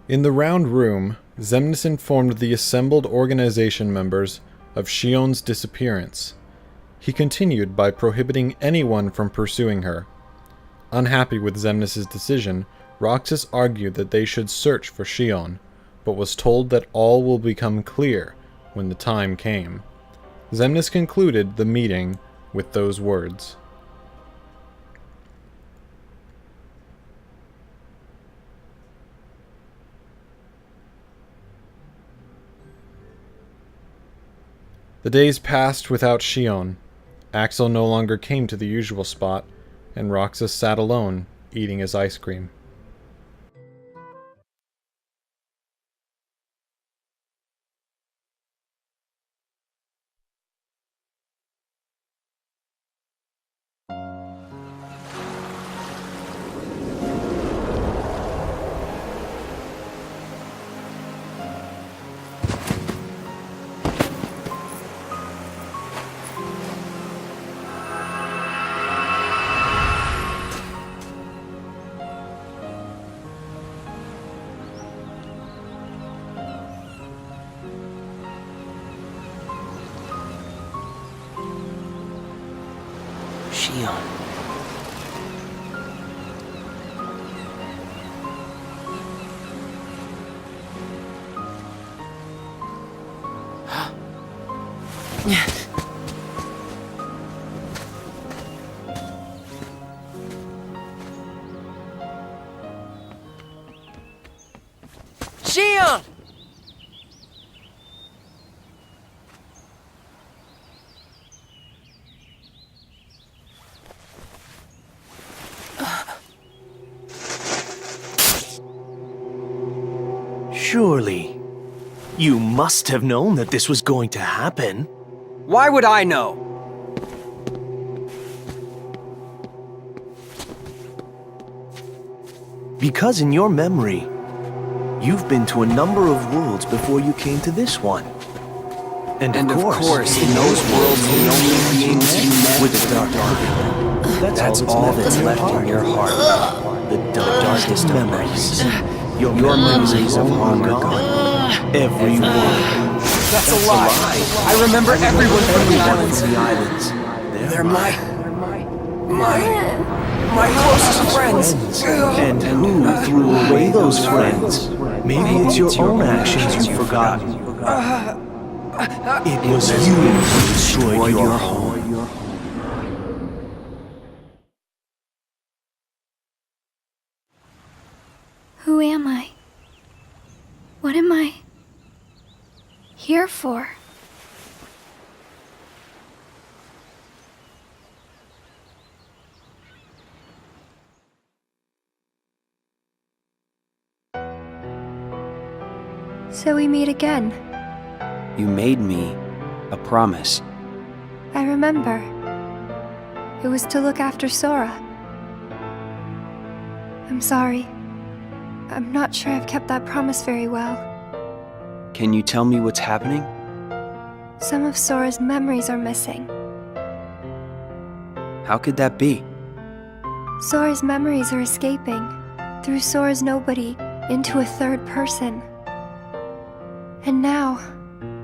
In the round room, Xemnas informed the assembled organization members of Shion's disappearance. He continued by prohibiting anyone from pursuing her. Unhappy with Xemnas' decision, Roxas argued that they should search for Shion, but was told that all will become clear when the time came. Xemnas concluded the meeting with those words. The days passed without Shion. Axel no longer came to the usual spot, and Roxas sat alone, eating his ice cream. Shion. Shion! Surely, you must have known that this was going to happen. Why would I know? Because in your memory, you've been to a number of worlds before you came to this one. And of course, in those worlds, the only beings you met with the Dark Arc. That's all that's left in your heart. The darkest memories. Your memories of harm are gone. Every one. That's a lie. I remember everyone from the islands. They're my closest friends. And who threw away those friends? Maybe it's your own actions you've forgotten. It was you who destroyed your home. Who am I? What am I here for? So we meet again. You made me a promise. I remember. It was to look after Sora. I'm sorry. I'm not sure I've kept that promise very well. Can you tell me what's happening? Some of Sora's memories are missing. How could that be? Sora's memories are escaping through Sora's nobody into a third person. And now,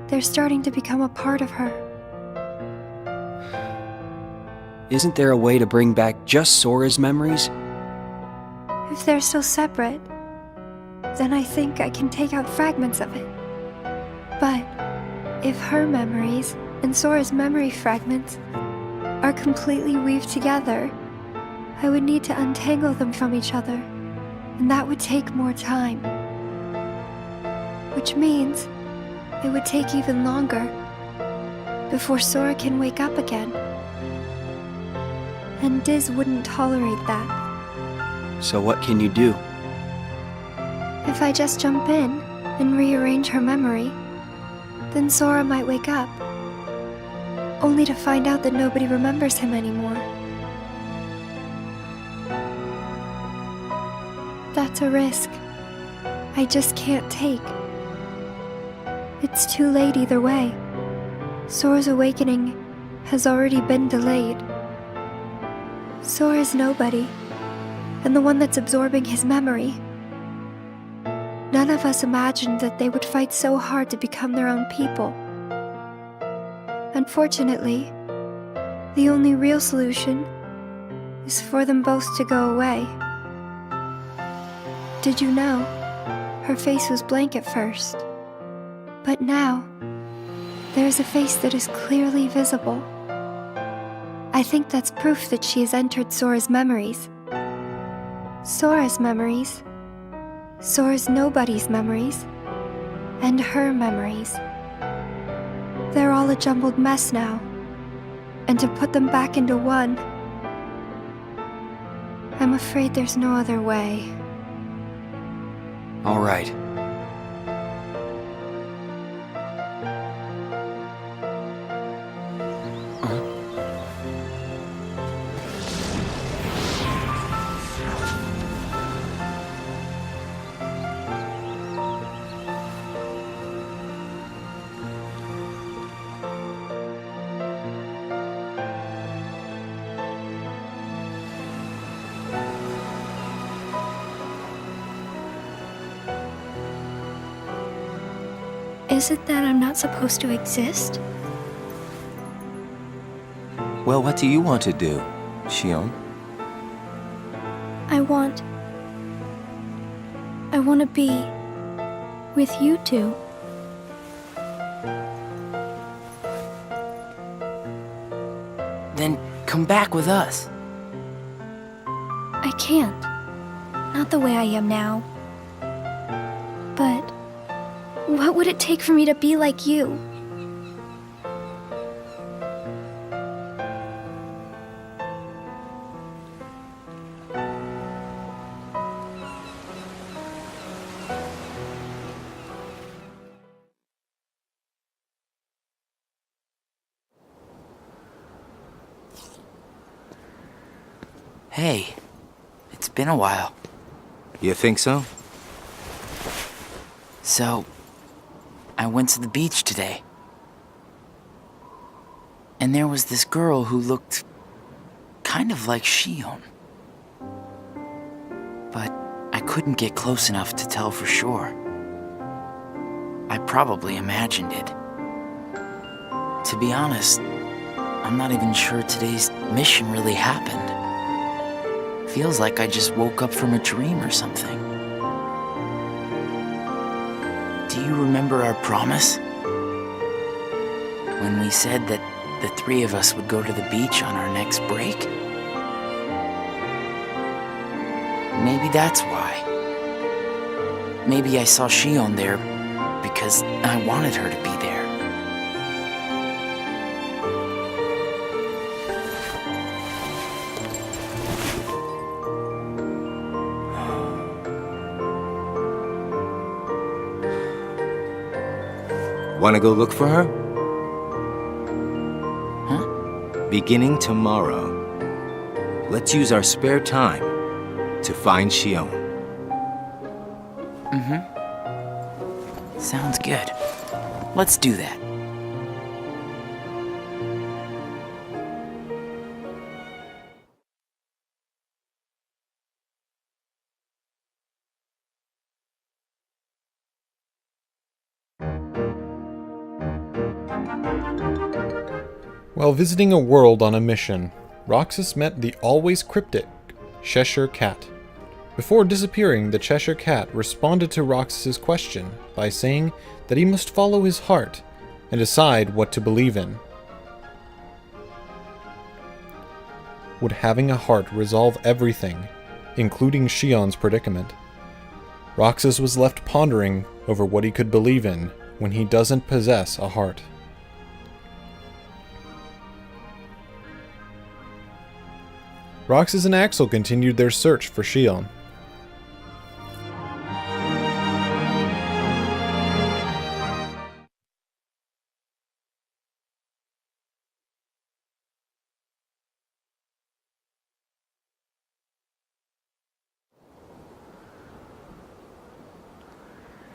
they're starting to become a part of her. Isn't there a way to bring back just Sora's memories? If they're still separate, then I think I can take out fragments of it. But if her memories and Sora's memory fragments are completely weaved together, I would need to untangle them from each other, and that would take more time. Which means it would take even longer before Sora can wake up again. And Diz wouldn't tolerate that. So what can you do? If I just jump in and rearrange her memory, then Sora might wake up, only to find out that nobody remembers him anymore. That's a risk I just can't take. It's too late either way. Sora's awakening has already been delayed. Sora's nobody, and the one that's absorbing his memory None of us imagined that they would fight so hard to become their own people. Unfortunately, the only real solution is for them both to go away. Did you know? Her face was blank at first. But now, there is a face that is clearly visible. I think that's proof that she has entered Sora's memories. Sora's memories, Sora's nobody's memories, and her memories. They're all a jumbled mess now, and to put them back into one, I'm afraid there's no other way. All right. Is it that I'm not supposed to exist? Well, what do you want to do, Xion? I want to be with you two. Then come back with us. I can't. Not the way I am now. But what would it take for me to be like you? Hey, it's been a while. You think so? So, I went to the beach today. And there was this girl who looked kind of like Xion. But I couldn't get close enough to tell for sure. I probably imagined it. To be honest, I'm not even sure today's mission really happened. Feels like I just woke up from a dream or something. Do you remember our promise? When we said that the three of us would go to the beach on our next break? Maybe that's why. Maybe I saw Xion there because I wanted her to be there. Want to go look for her? Huh? Beginning tomorrow, let's use our spare time to find Xion. Sounds good. Let's do that. While visiting a world on a mission, Roxas met the always cryptic Cheshire Cat. Before disappearing, the Cheshire Cat responded to Roxas's question by saying that he must follow his heart and decide what to believe in. Would having a heart resolve everything, including Xion's predicament? Roxas was left pondering over what he could believe in when he doesn't possess a heart. Roxas and Axel continued their search for Xion.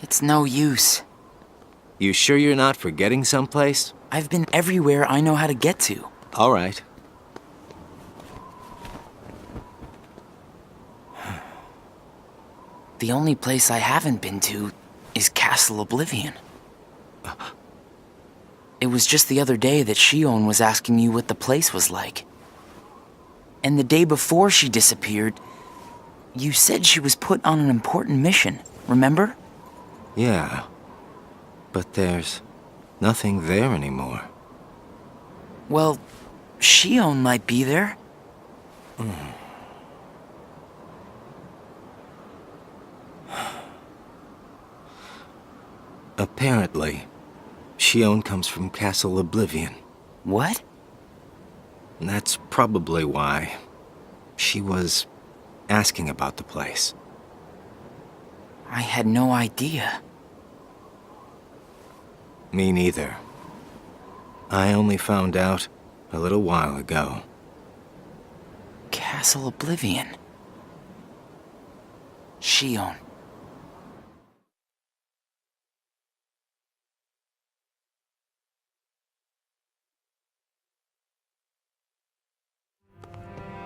It's no use. You sure you're not forgetting someplace? I've been everywhere I know how to get to. All right. The only place I haven't been to is Castle Oblivion. It was just the other day that Shion was asking you what the place was like. And the day before she disappeared, you said she was put on an important mission, remember? Yeah. But there's nothing there anymore. Well, Shion might be there. Apparently, Shion comes from Castle Oblivion. What? That's probably why she was asking about the place. I had no idea. Me neither. I only found out a little while ago. Castle Oblivion. Shion.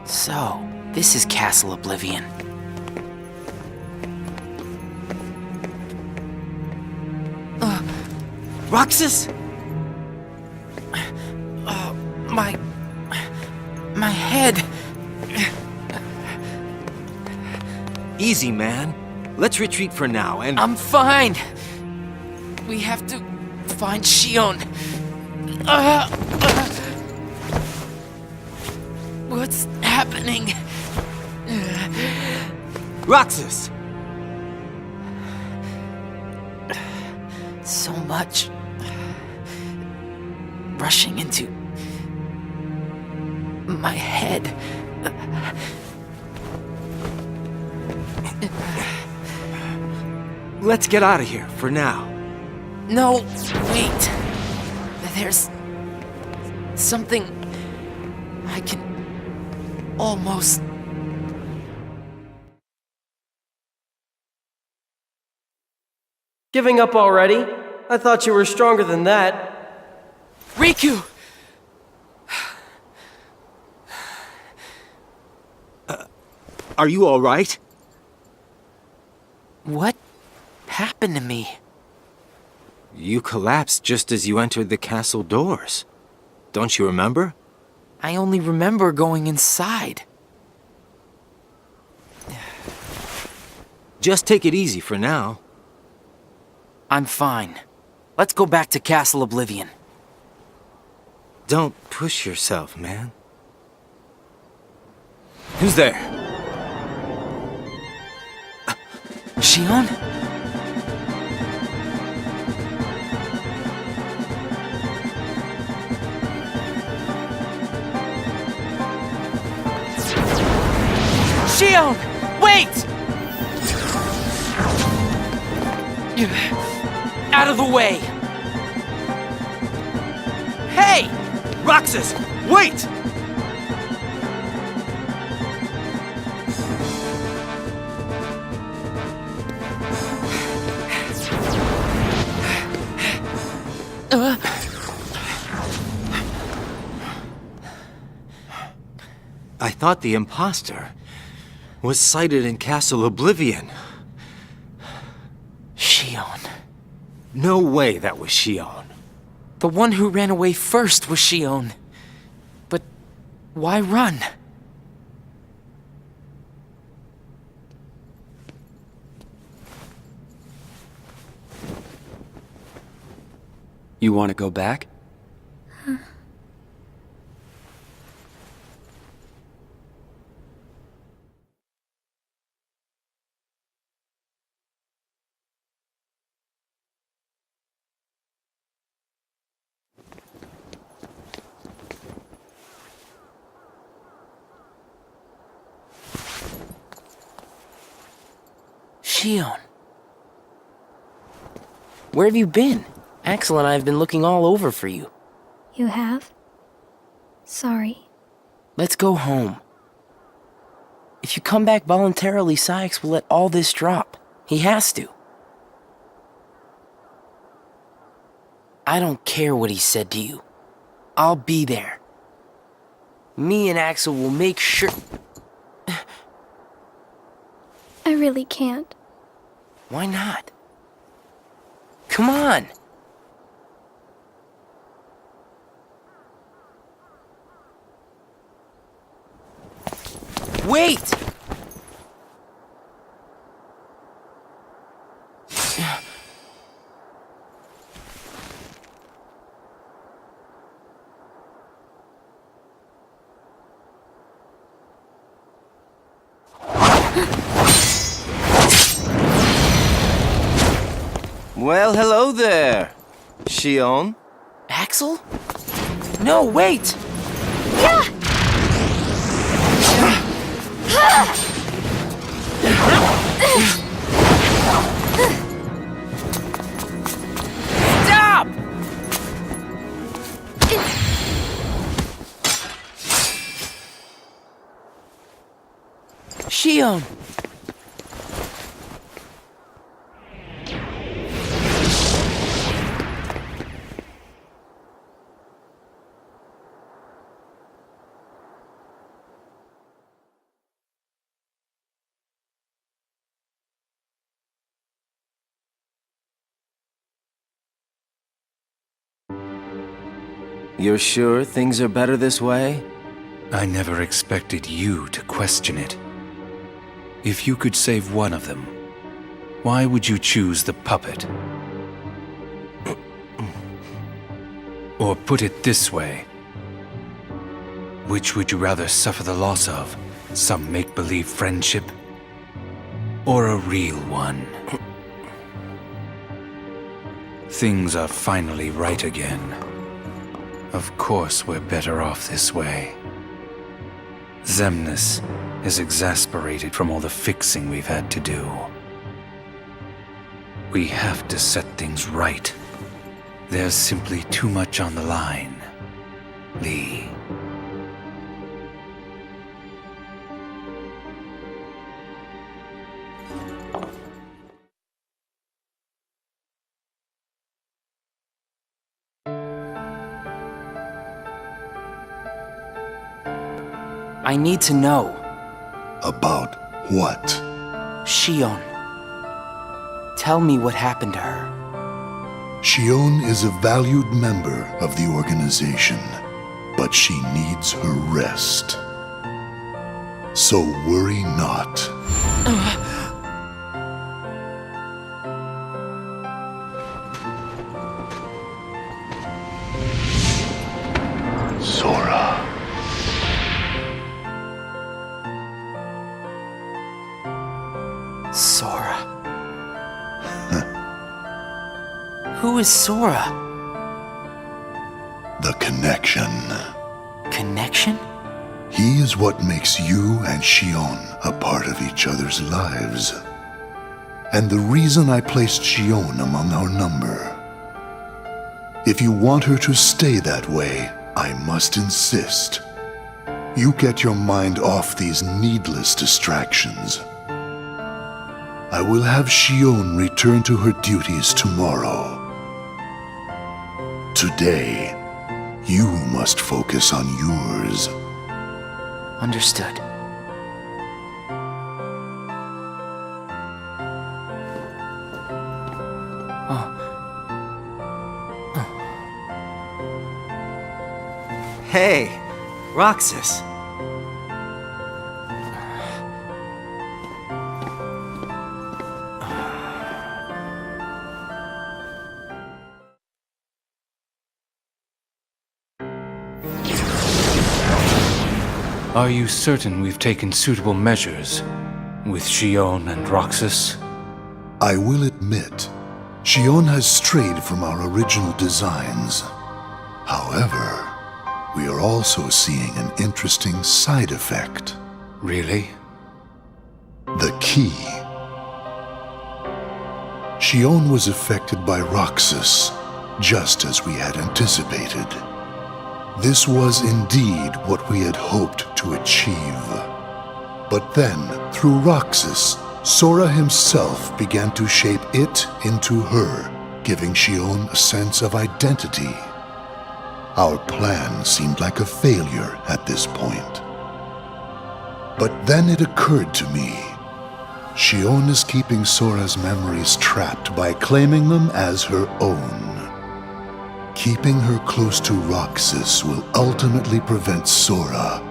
So, this is Castle Oblivion. Roxas? My head. Easy, man. Let's retreat for now and... I'm fine. We have to find Shion. What's happening? Roxas! So much rushing into my head. Let's get out of here for now. No, wait. There's something I can almost... Giving up already? I thought you were stronger than that. Riku! Are you all right? What happened to me? You collapsed just as you entered the castle doors. Don't you remember? I only remember going inside. Just take it easy for now. I'm fine. Let's go back to Castle Oblivion. Don't push yourself, man. Who's there? Shion? Shion! Wait! Out of the way! Hey! Roxas! Wait! I thought the imposter was sighted in Castle Oblivion. Shion. No way that was Shion. The one who ran away first was Shion. But why run? You want to go back? Shion. Where have you been? Axel and I have been looking all over for you. You have? Sorry. Let's go home. If you come back voluntarily, Sykes will let all this drop. He has to. I don't care what he said to you. I'll be there. Me and Axel will make sure... I really can't. Why not? Come on! Wait! Well, hello there, Xion. Axel? No, wait! Stop! Xion! You're sure things are better this way? I never expected you to question it. If you could save one of them, why would you choose the puppet? Or put it this way, which would you rather suffer the loss of? Some make-believe friendship? Or a real one? Things are finally right again. Of course we're better off this way. Xemnas is exasperated from all the fixing we've had to do. We have to set things right. There's simply too much on the line, Lee. I need to know. About what? Xion. Tell me what happened to her. Xion is a valued member of the organization, but she needs her rest. So worry not. Sora. Sora. Who is Sora? The connection. Connection? He is what makes you and Xion a part of each other's lives. And the reason I placed Xion among our number. If you want her to stay that way, I must insist. You get your mind off these needless distractions. I will have Xion return to her duties tomorrow. Today, you must focus on yours. Understood. Hey, Roxas. Are you certain we've taken suitable measures with Xion and Roxas? I will admit, Xion has strayed from our original designs. However, we are also seeing an interesting side effect. Really? The key. Xion was affected by Roxas, just as we had anticipated. This was indeed what we had hoped to achieve. But then, through Roxas, Sora himself began to shape it into her, giving Xion a sense of identity. Our plan seemed like a failure at this point. But then it occurred to me, Shion is keeping Sora's memories trapped by claiming them as her own. Keeping her close to Roxas will ultimately prevent Sora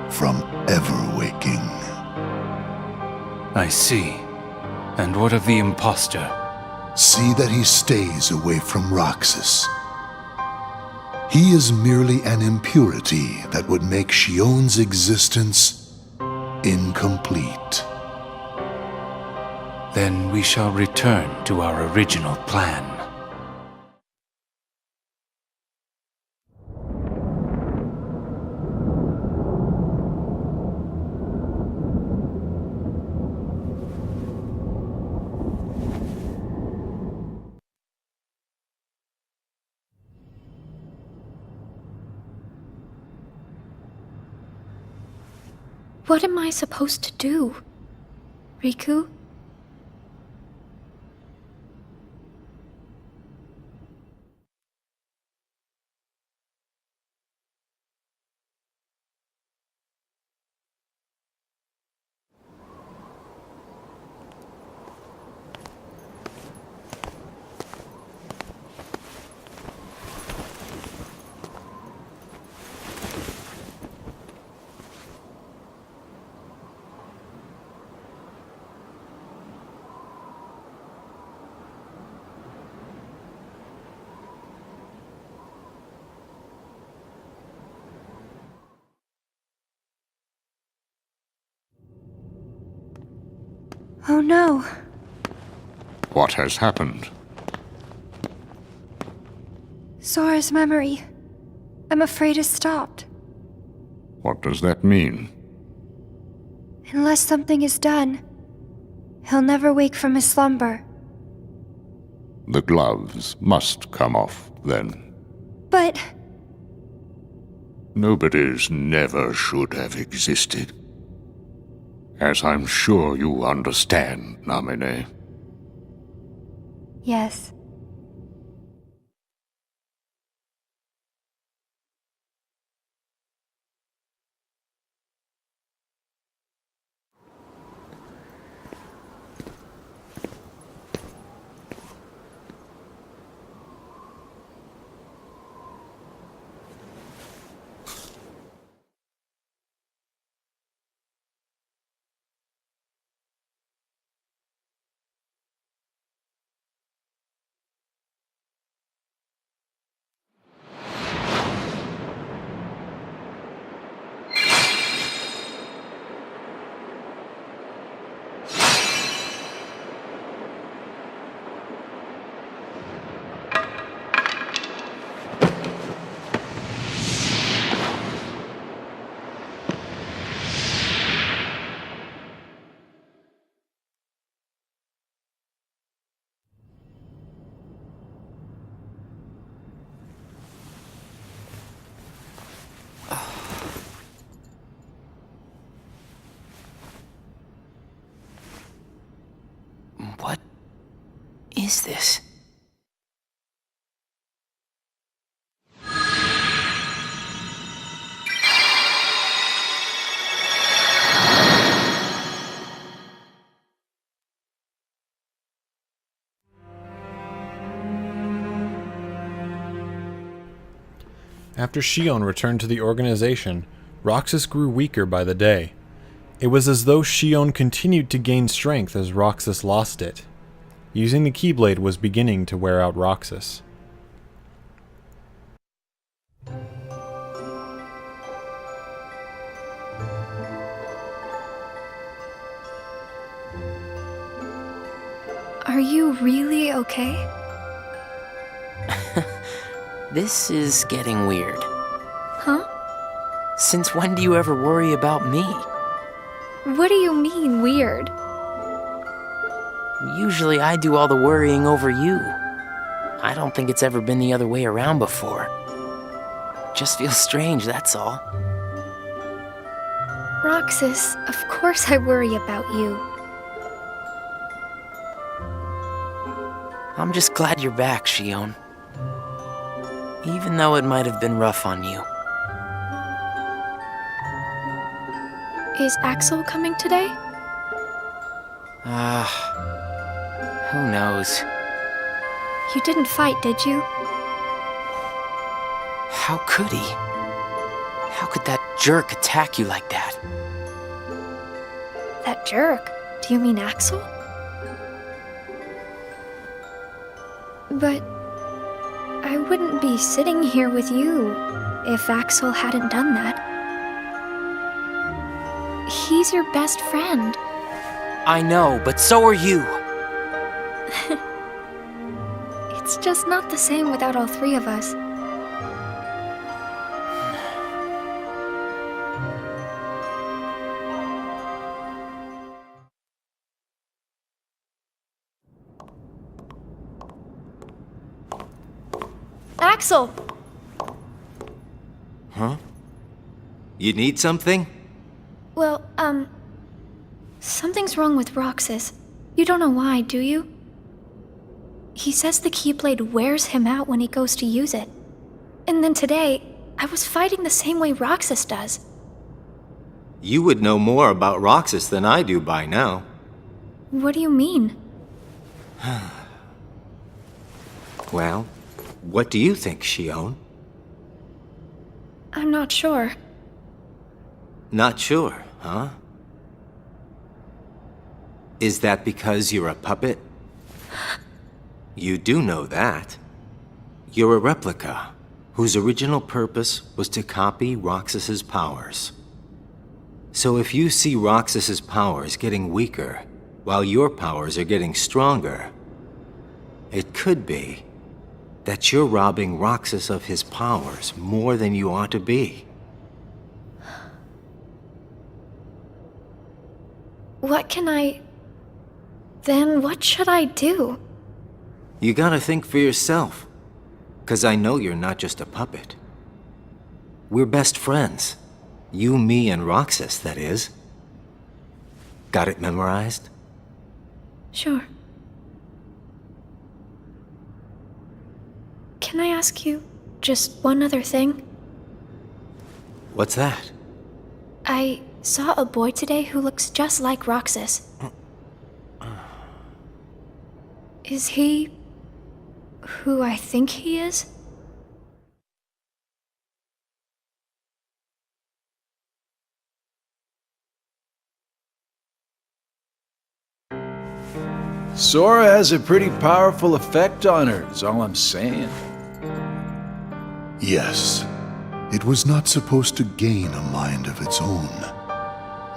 from ever waking. I see. And what of the imposter? See that he stays away from Roxas. He is merely an impurity that would make Shion's existence incomplete. Then we shall return to our original plan. What am I supposed to do? Riku? Oh no. What has happened? Sora's memory. I'm afraid it's stopped. What does that mean? Unless something is done, he'll never wake from his slumber. The gloves must come off, then. But... Nobody's never should have existed. As I'm sure you understand, Namine. yes. What is this? After Shion returned to the organization, Roxas grew weaker by the day. It was as though Shion continued to gain strength as Roxas lost it. Using the Keyblade was beginning to wear out Roxas. Are you really okay? This is getting weird. Huh? Since when do you ever worry about me? What do you mean, weird? Usually I do all the worrying over you. I don't think it's ever been the other way around before. Just feels strange, that's all. Roxas, of course I worry about you. I'm just glad you're back, Shion. Even though it might have been rough on you. Is Axel coming today? Who knows? You didn't fight, did you? How could he? How could that jerk attack you like that? That jerk? Do you mean Axel? But I wouldn't be sitting here with you if Axel hadn't done that. He's your best friend. I know, but so are you. It's just not the same without all three of us. Axel! Huh? You need something? Well, something's wrong with Roxas. You don't know why, do you? He says the Keyblade wears him out when he goes to use it. And then today, I was fighting the same way Roxas does. You would know more about Roxas than I do by now. What do you mean? Well, what do you think, Xion? I'm not sure. Not sure, huh? Is that because you're a puppet? You do know that. You're a replica, whose original purpose was to copy Roxas's powers. So if you see Roxas's powers getting weaker, while your powers are getting stronger, it could be that you're robbing Roxas of his powers more than you ought to be. Then what should I do? You gotta think for yourself, 'cause I know you're not just a puppet. We're best friends. You, me, and Roxas, that is. Got it memorized? Sure. Can I ask you just one other thing? What's that? I saw a boy today who looks just like Roxas. Is he who I think he is? Sora has a pretty powerful effect on her, is all I'm saying. Yes, it was not supposed to gain a mind of its own,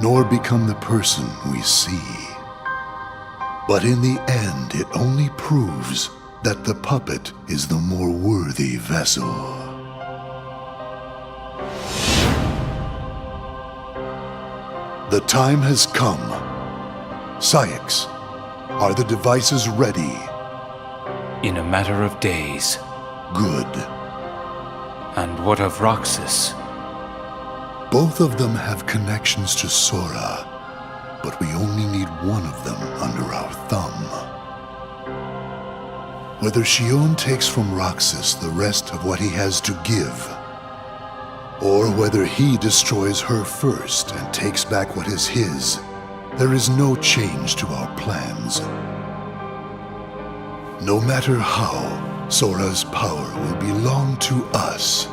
nor become the person we see. But in the end, it only proves that the puppet is the more worthy vessel. The time has come. Syx, are the devices ready? In a matter of days. Good. And what of Roxas? Both of them have connections to Sora, but we only need one of them under our thumb. Whether Xion takes from Roxas the rest of what he has to give, or whether he destroys her first and takes back what is his, there is no change to our plans. No matter how, Sora's power will belong to us.